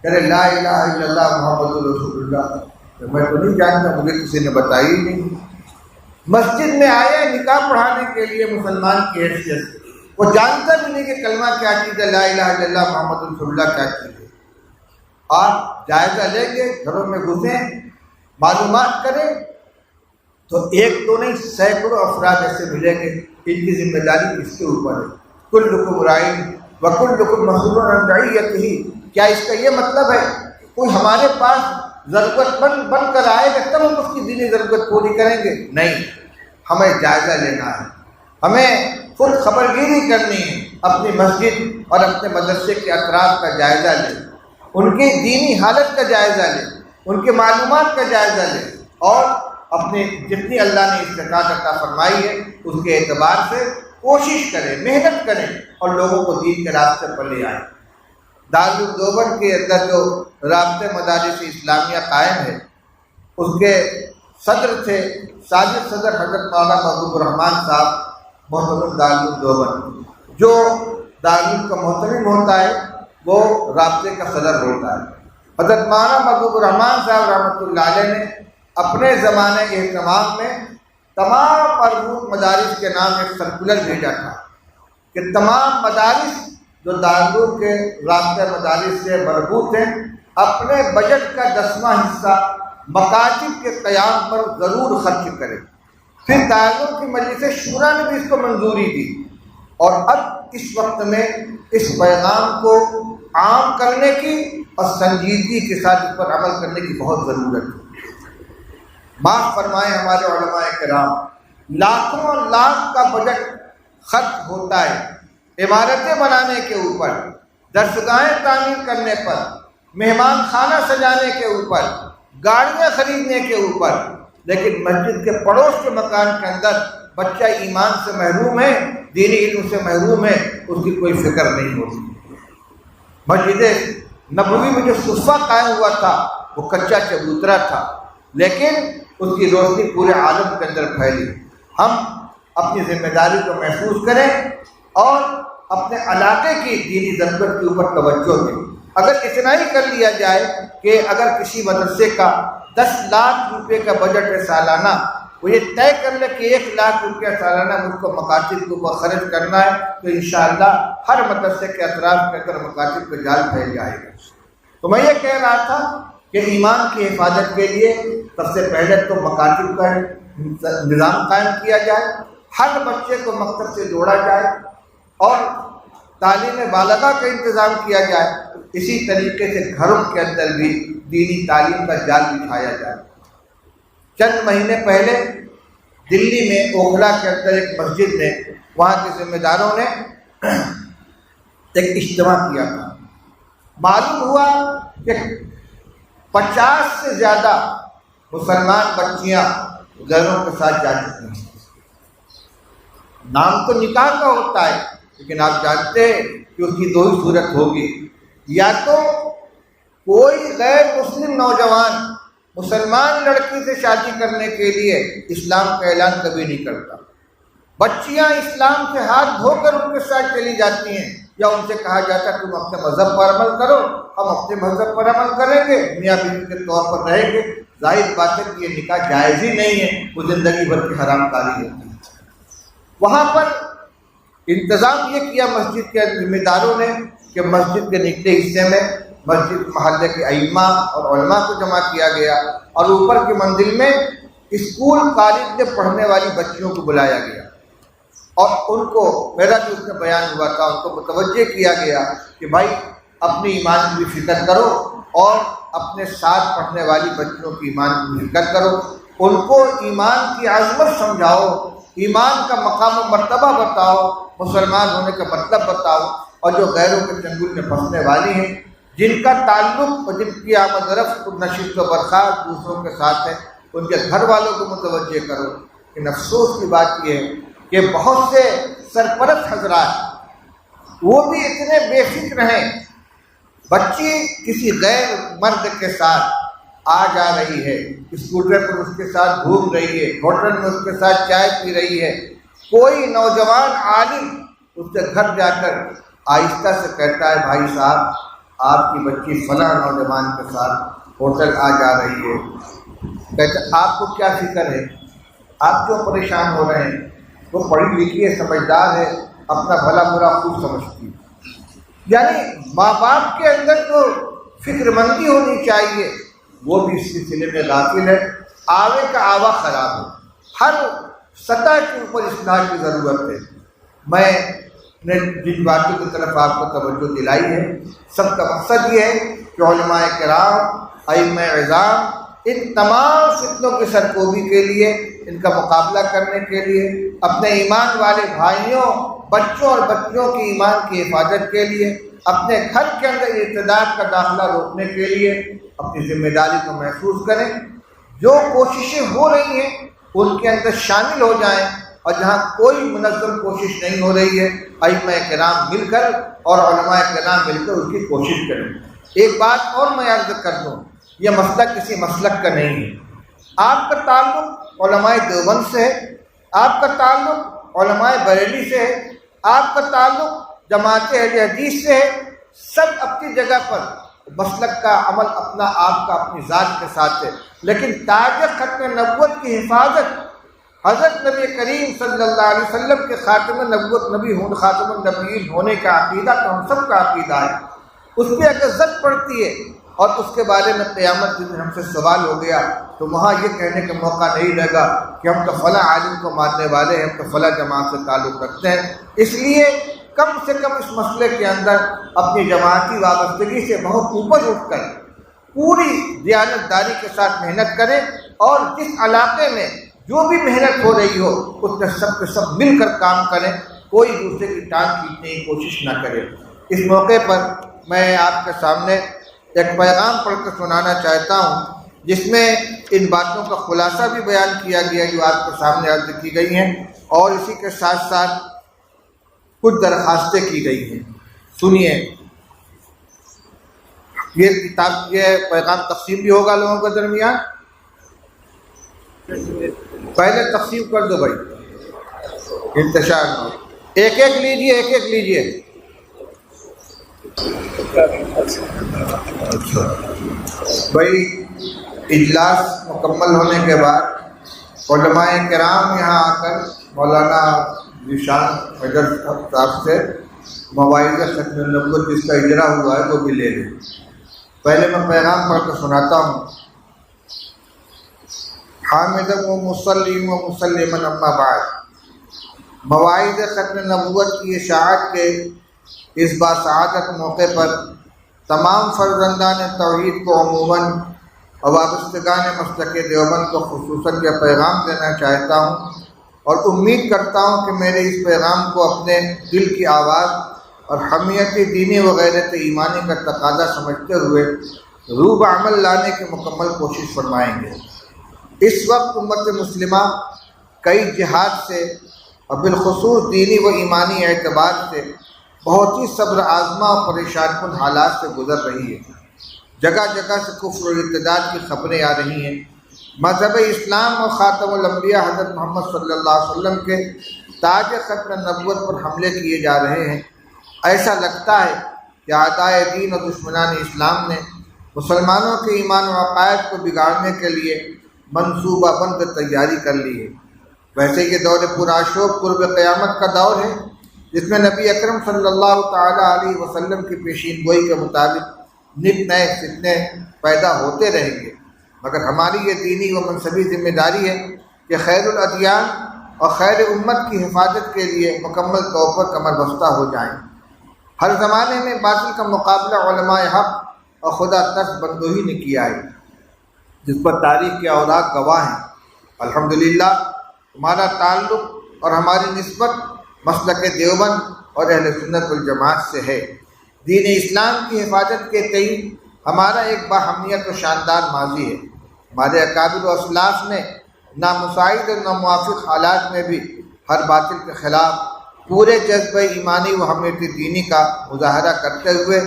S1: کہہ رہے لا الہ الا اللہ محمد رسول اللہ۔ میں تو نہیں جانتا، مجھے کسی نے بتائی ہی نہیں۔ مسجد میں آئے نکاح پڑھانے کے لیے مسلمان کی حیثیت سے، وہ جانتا بھی نہیں کہ کلمہ کیا چیز ہے، لا الہ الا اللہ محمد رسول اللہ کیا چیز ہے۔ آپ جائزہ لیں گے، گھروں میں گھسیں، معلومات کریں، تو ایک دو نہیں سینکڑوں افراد ایسے ملیں گے، ان کی ذمہ داری اس کے اوپر ہے۔ کلکم راعٍ وکلکم مسئول عن رعیتہ۔ کیا اس کا یہ مطلب ہے کہ کوئی ہمارے پاس ضرورت مند بن کر آئے گا تب ہم اس کی دینی ضرورت پوری کریں گے؟ نہیں، ہمیں جائزہ لینا ہے، ہمیں خود خبرگیری کرنی ہے، اپنی مسجد اور اپنے مدرسے کے اطراف کا جائزہ لیں، ان کی دینی حالت کا جائزہ لیں، ان کے معلومات کا جائزہ لیں، اور اپنے جتنی اللہ نے استطاعت عطا فرمائی ہے اس کے اعتبار سے کوشش کریں، محنت کریں اور لوگوں کو دین کے راستے پر لے آئیں۔ دارالدیوبند کے اندر جو رابطہ مدارس اسلامیہ قائم ہے، اس کے صدر تھے سابق صدر حضرت مولانا محبوب الرحمان صاحب محترم دارالدیوبند۔ جو دارالعلوم کا محترم ہوتا ہے وہ رابطے کا صدر ہوتا ہے۔ حضرت مولانا محبوب الرحمان صاحب رحمۃ اللہ علیہ نے اپنے زمانے کے اہتمام میں تمام مربوط مدارس کے نام ایک سرکولر بھیجا تھا کہ تمام مدارس جو دارالعلوم کے رابطہ مدارس سے مربوط ہیں اپنے بجٹ کا 10واں حصہ مکاتب کے قیام پر ضرور خرچ کریں۔ پھر دارالعلوم کی مجلس شورا نے بھی اس کو منظوری دی، اور اب اس وقت میں اس پیغام کو عام کرنے کی اور سنجیدگی کے ساتھ اس پر عمل کرنے کی بہت ضرورت ہے۔ معاف فرمائیں ہمارے علماء کرام، لاکھوں لاکھ کا بجٹ خرچ ہوتا ہے عمارتیں بنانے کے اوپر، درسگاہیں تعمیر کرنے پر، مہمان خانہ سجانے کے اوپر، گاڑیاں خریدنے کے اوپر، لیکن مسجد کے پڑوس کے مکان کے اندر بچہ ایمان سے محروم ہے، دینی علم سے محروم ہے، اس کی کوئی فکر نہیں ہوتی۔ مسجد نبوی میں جو صفہ قائم ہوا تھا وہ کچا چبوترا تھا، لیکن اس کی روشنی پورے عالم کے اندر پھیلی۔ ہم اپنی ذمہ داری کو محسوس کریں اور اپنے علاقے کی دینی ضرورت کے اوپر توجہ دیں۔ اگر اتنا ہی کر لیا جائے کہ اگر کسی مدرسے کا 10 لاکھ روپے کا بجٹ ہے سالانہ، وہ یہ طے کر لے کہ 1 لاکھ روپیہ سالانہ مجھ کو مکاتب کے اوپر خرچ کرنا ہے، تو انشاءاللہ ہر مدرسے کے اطراف کے اندر مکاتب کا جال پھیل جائے گا۔ تو میں یہ کہہ رہا تھا کہ ایمان کی حفاظت کے لیے سب سے پہلے تو مکاتب کا نظام قائم کیا جائے، ہر بچے کو مکتب سے جوڑا جائے اور تعلیم بالغہ کا انتظام کیا جائے۔ اسی طریقے سے گھروں کے اندر بھی دینی تعلیم کا جال بچھایا جائے۔ چند مہینے پہلے دلی میں اوکھلا کے اندر ایک مسجد میں وہاں کے ذمہ داروں نے ایک اجتماع کیا تھا۔ معلوم ہوا کہ 50 سے زیادہ مسلمان بچیاں غیروں کے ساتھ جا چکی ہیں۔ نام تو نکاح کا ہوتا ہے، لیکن آپ جانتے ہیں کہ اس کی 2 ہی صورت ہوگی، یا تو کوئی غیر مسلم نوجوان مسلمان لڑکی سے شادی کرنے کے لیے اسلام کا اعلان کبھی نہیں کرتا، بچیاں اسلام سے ہاتھ دھو کر ان کے ساتھ چلی جاتی ہیں، یا ان سے کہا جاتا ہے تم اپنے مذہب پر عمل کرو، ہم اپنے مذہب پر عمل کریں گے، میاں بیوی کے طور پر رہیں گے۔ ظاہر بات ہے کہ یہ نکاح جائز ہی نہیں ہے، وہ زندگی بھر کی حرام کاری ہوتی ہے۔ وہاں پر انتظام یہ کیا مسجد کے ذمہ داروں نے کہ مسجد کے نچلے حصے میں مسجد محلے کے ائمہ اور علماء کو جمع کیا گیا، اور اوپر کی منزل میں اسکول کالج میں پڑھنے والی بچیوں کو بلایا گیا، اور ان کو میرا بھی اس میں بیان ہوا تھا، ان کو متوجہ کیا گیا کہ بھائی اپنی ایمان کی بھی فکر کرو اور اپنے ساتھ پڑھنے والی بچیوں کی ایمان کی بھی فکر کرو، ان کو ایمان کی عظمت سمجھاؤ، ایمان کا مقام و مرتبہ بتاؤ، مسلمان ہونے کا مطلب بتاؤ، اور جو غیروں کے چنگل میں پھنسنے والی ہیں، جن کا تعلق اور جن کی آمد و رفت نشست و برخاست دوسروں کے ساتھ ہے، ان کے گھر والوں کو متوجہ کرو۔ لیکن افسوس کی بات یہ ہے کہ بہت سے سرپرست حضرات وہ بھی اتنے بے فکر ہیں، بچی کسی غیر مرد کے ساتھ آ جا رہی ہے، اسکوٹر پر اس کے ساتھ گھوم رہی ہے، ہوٹل میں اس کے ساتھ چائے پی رہی ہے، کوئی نوجوان عالم اس کے گھر جا کر آہستہ سے کہتا ہے بھائی صاحب آپ کی بچی فلاں نوجوان کے ساتھ ہوٹل آ جا رہی ہے، کہتے آپ کو کیا فکر ہے، آپ کیوں پریشان ہو رہے ہیں؟ وہ پڑھی لکھی ہے، سمجھدار ہے، اپنا بھلا برا خوب سمجھتی ہے۔ یعنی ماں باپ کے اندر تو فکر مندی ہونی چاہیے، وہ بھی اس سلسلے میں غافل ہے، آوے کا آوا خراب ہے، ہر سطح کے اوپر اصلاح کی ضرورت ہے۔ میں نے جن باتوں کی طرف آپ کو توجہ دلائی ہے، سب کا مقصد یہ ہے کہ علماء کرام، ائمہ اعظام، ان تمام فتنوں کی سرکوبی کے لیے، ان کا مقابلہ کرنے کے لیے، اپنے ایمان والے بھائیوں، بچوں اور بچیوں کی ایمان کی حفاظت کے لیے، اپنے گھر کے اندر ارتداد کا داخلہ روکنے کے لیے اپنی ذمہ داری کو محسوس کریں، جو کوششیں ہو رہی ہیں ان کے اندر شامل ہو جائیں، اور جہاں کوئی منظم کوشش نہیں ہو رہی ہے ائمہ کرام مل کر اور علماء کرام مل کر اس کی کوشش کریں۔ ایک بات اور میں عرض کر دوں، یہ مسئلہ کسی مسلک کا نہیں ہے، آپ کا تعلق علماء دیوبند سے ہے، آپ کا تعلق علماء بریلی سے ہے، آپ کا تعلق جماعت اہل حدیث سے ہے، سب اپنی جگہ پر مسلک کا عمل اپنا آپ کا اپنی ذات کے ساتھ ہے، لیکن تاج ختم نبوت کی حفاظت حضرت نبی کریم صلی اللہ علیہ وسلم کے خاتم نبوت نبی خاتم النبیین ہونے کا عقیدہ تو ہم سب کا عقیدہ ہے، اس پہ اگر زد پڑتی ہے اور اس کے بارے میں قیامت کے دن ہم سے سوال ہو گیا تو وہاں یہ کہنے کا موقع نہیں لگا کہ ہم تو فلاں عالم کو ماننے والے ہیں، ہم تو فلاں جماعت سے تعلق رکھتے ہیں۔ اس لیے کم سے کم اس مسئلے کے اندر اپنی جماعتی وابستگی سے بہت اوپر اٹھ کر پوری دیانتداری کے ساتھ محنت کریں، اور جس علاقے میں جو بھی محنت ہو رہی ہو اس میں سب کے سب مل کر کام کریں، کوئی دوسرے کی ٹانگ کھینچنے کی کوشش نہ کرے۔ اس موقع پر میں آپ کے سامنے ایک پیغام پڑھ کر سنانا چاہتا ہوں جس میں ان باتوں کا خلاصہ بھی بیان کیا گیا جو آپ کے سامنے عرض کی گئی ہیں، اور اسی کے ساتھ ساتھ کچھ درخواستیں کی گئی ہیں۔ سنیے، یہ کتاب، یہ پیغام تقسیم بھی ہوگا لوگوں کے درمیان، پہلے تقسیم کر دو بھائی، انتشار میں ایک ایک لیجیے، ایک ایک لیجیے۔ اچھا بھائی، اجلاس مکمل ہونے کے بعد علماء کرام یہاں آ کر مولانا ذیشان حیدر صاحب سے مواعظ ختم النبوت جس کا اجرا ہوا ہے وہ بھی لے لیں۔ پہلے میں پیغام پڑھ کر سناتا ہوں۔ حامدا و مسلم و مسلما اما بعد، مواعظ ختم نبوت کی اشاعت کے اس باسعادت موقع پر تمام فرزندان توحید کو عموماً اور وابستگان مسلک دیوبند کو خصوصاً یہ پیغام دینا چاہتا ہوں، اور امید کرتا ہوں کہ میرے اس پیغام کو اپنے دل کی آواز اور حمیت دینی و غیرت ایمانی کا تقاضا سمجھتے ہوئے روح بعمل لانے کی مکمل کوشش فرمائیں گے۔ اس وقت امت مسلمہ کئی جہاد سے اور بالخصوص دینی و ایمانی اعتبار سے بہت ہی صبر آزما اور پریشان کن حالات سے گزر رہی ہے۔ جگہ جگہ سے کفر و ارتداد کی خبریں آ رہی ہیں، مذہب اسلام اور خاتم الانبیاء حضرت محمد صلی اللہ علیہ وسلم کے تاج ختم نبوت پر حملے کیے جا رہے ہیں۔ ایسا لگتا ہے کہ اعدائے دین اور دشمنان اسلام نے مسلمانوں کے ایمان و عقائد کو بگاڑنے کے لیے منصوبہ بند تیاری کر لی ہے۔ ویسے یہ دور پرآشوب قرب قیامت کا دور ہے جس میں نبی اکرم صلی اللہ تعالیٰ علیہ وسلم کی پیشین گوئی کے مطابق نت نئے فتنے پیدا ہوتے رہیں گے، مگر ہماری یہ دینی و منصبی ذمہ داری ہے کہ خیر الادیان اور خیر امت کی حفاظت کے لیے مکمل طور پر کمر بستہ ہو جائیں۔ ہر زمانے میں باطل کا مقابلہ علماء حق اور خدا ترس بندوں ہی نے کیا ہے، جس پر تاریخ کے اوراق گواہ ہیں۔ الحمدللہ ہمارا تعلق اور ہماری نسبت مسلک دیوبند اور اہل سنت والجماعت سے ہے۔ دین اسلام کی حفاظت کے تئیں ہمارا ایک باہمیت و شاندار ماضی ہے۔ ہمارے اکابر و اسلاف نے نامساعد اور ناموافق حالات میں بھی ہر باطل کے خلاف پورے جذبہ ایمانی و حمیت دینی کا مظاہرہ کرتے ہوئے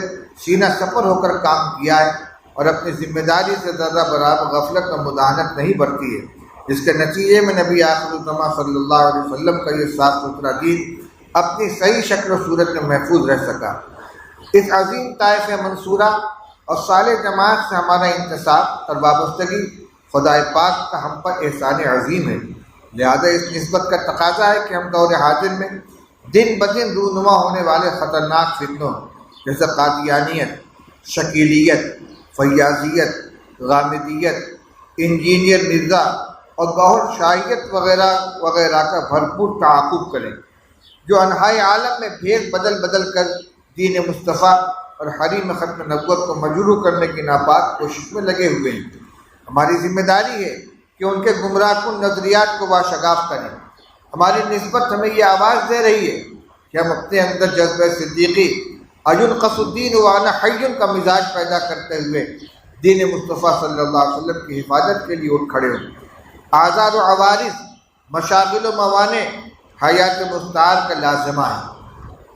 S1: سینہ سپر ہو کر کام کیا ہے۔ اور اپنی ذمہ داری سے ذرہ برابر غفلت اور مداہنت نہیں برتی ہے، جس کے نتیجے میں نبی آخر الزماں صلی اللہ علیہ وسلم کا یہ صاف ستھرا دین اپنی صحیح شکل و صورت میں محفوظ رہ سکا۔ اس عظیم طائف منصورہ اور صالح جماعت سے ہمارا انتصاب اور وابستگی خدائے پاک کا ہم پر احسان عظیم ہے، لہذا اس نسبت کا تقاضا ہے کہ ہم دور حاضر میں دن بدن رونما ہونے والے خطرناک فتنوں جیسے قادیانیت، شکیلیت، فیاضیت، غامدیت، انجینئر مرزا اور گوہر شاہیت وغیرہ وغیرہ کا بھرپور تعاقب کریں، جو انحاء عالم میں بھید بدل بدل کر دین مصطفیٰ اور حریم ختم نبوت کو مجروح کرنے کی ناپاک کوشش میں لگے ہوئے ہیں۔ ہماری ذمہ داری ہے کہ ان کے گمراہ کن نظریات کو واشگاف کریں۔ ہماری نسبت ہمیں یہ آواز دے رہی ہے کہ ہم اپنے اندر جذبہ صدیقی اجنقص الدین وانا حی کا مزاج پیدا کرتے ہوئے دین مصطفیٰ صلی اللہ علیہ وسلم کی حفاظت کے لیے اٹھ کھڑے ہوں۔ آزاد و عوارض، مشاغل و موانع حیات مستعار کا لازمہ ہے۔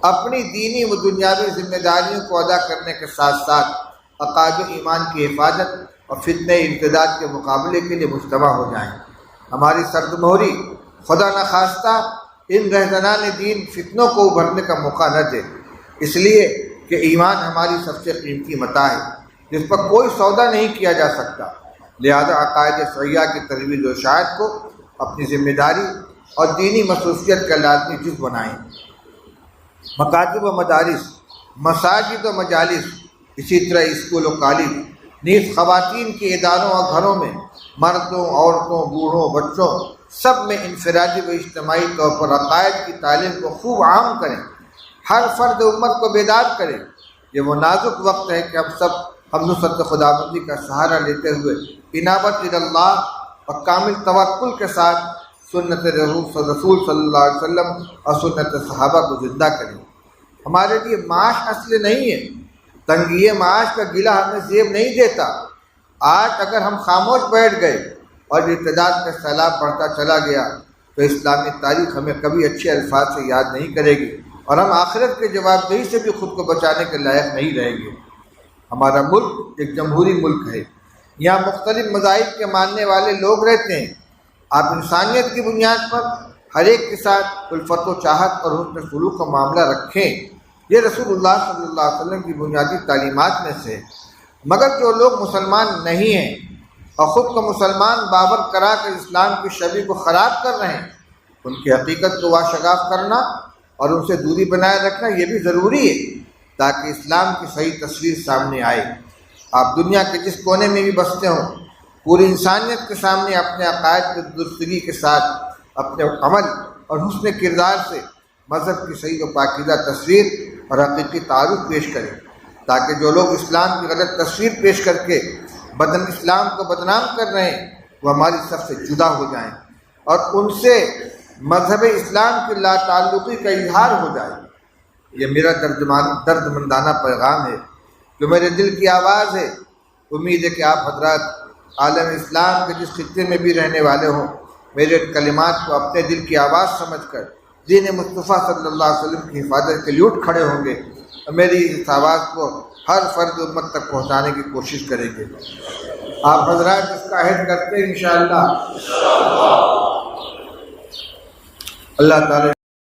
S1: اپنی دینی و دنیاوی ذمہ داریوں کو ادا کرنے کے ساتھ ساتھ عقائد و ایمان کی حفاظت اور فتنہ ارتداد کے مقابلے کے لیے مجتمع ہو جائیں۔ ہماری سرد مہری خدا نخواستہ ان رہزنان دین فتنوں کو ابھرنے کا موقع نہ دے، اس لیے کہ ایمان ہماری سب سے قیمتی متاع ہے جس پر کوئی سودا نہیں کیا جا سکتا، لہذا عقائد صحیحہ کی ترویج و اشاعت کو اپنی ذمہ داری اور دینی مصروفیت کا لازمی جز بنائیں۔ مکاتب و مدارس، مساجد و مجالس، اسی طرح اسکول و کالج، نیز خواتین کے اداروں اور گھروں میں مردوں، عورتوں، بوڑھوں، بچوں سب میں انفرادی و اجتماعی طور پر عقائد کی تعلیم کو خوب عام کریں، ہر فرد امت کو بیدار کریں۔ یہ وہ نازک وقت ہے کہ ہم نصرت خداوندی کا سہارا لیتے ہوئے انابت اللہ اور کامل توکل کے ساتھ سنت رسول صلی اللہ علیہ وسلم اور سنت صحابہ کو زندہ کریں۔ ہمارے لیے معاش اصل نہیں ہے، تنگی معاش کا گلہ ہمیں زیب نہیں دیتا۔ آج اگر ہم خاموش بیٹھ گئے اور ارتداد کا سیلاب بڑھتا چلا گیا تو اسلامی تاریخ ہمیں کبھی اچھے الفاظ سے یاد نہیں کرے گی اور ہم آخرت کے جواب دہی سے بھی خود کو بچانے کے لائق نہیں رہیں گے۔ ہمارا ملک ایک جمہوری ملک ہے، یہاں مختلف مذاہب کے ماننے والے لوگ رہتے ہیں۔ آپ انسانیت کی بنیاد پر ہر ایک کے ساتھ الفت و چاہت اور حسن سلوک کا معاملہ رکھیں، یہ رسول اللہ صلی اللہ علیہ وسلم کی بنیادی تعلیمات میں سے۔ مگر جو لوگ مسلمان نہیں ہیں اور خود کو مسلمان بابر کرا کر اسلام کی شبیہ کو خراب کر رہے ہیں، ان کی حقیقت کو واشگاف کرنا اور ان سے دوری بنائے رکھنا یہ بھی ضروری ہے تاکہ اسلام کی صحیح تصویر سامنے آئے۔ آپ دنیا کے جس کونے میں بھی بستے ہوں، پوری انسانیت کے سامنے اپنے عقائد کی درستگی کے ساتھ اپنے عمل اور حسن کردار سے مذہب کی صحیح و پاکیزہ تصویر اور حقیقی تعارف پیش کریں، تاکہ جو لوگ اسلام کی غلط تصویر پیش کر کے اسلام کو بدنام کر رہے ہیں وہ ہماری صف سے جدا ہو جائیں اور ان سے مذہب اسلام کی لا تعلقی کا اظہار ہو جائے۔ یہ میرا درد مندانہ پیغام ہے جو میرے دل کی آواز ہے۔ امید ہے کہ آپ حضرات عالم اسلام کے جس خطے میں بھی رہنے والے ہوں، میرے کلمات کو اپنے دل کی آواز سمجھ کر دین مصطفیٰ صلی اللہ علیہ وسلم کی حفاظت کے لیے اٹھ کھڑے ہوں گے اور میری اس آواز کو ہر فرد امت تک پہنچانے کی کوشش کریں گے۔ آپ حضرات اس کا عہد کرتے ہیں انشاءاللہ اللہ تعالی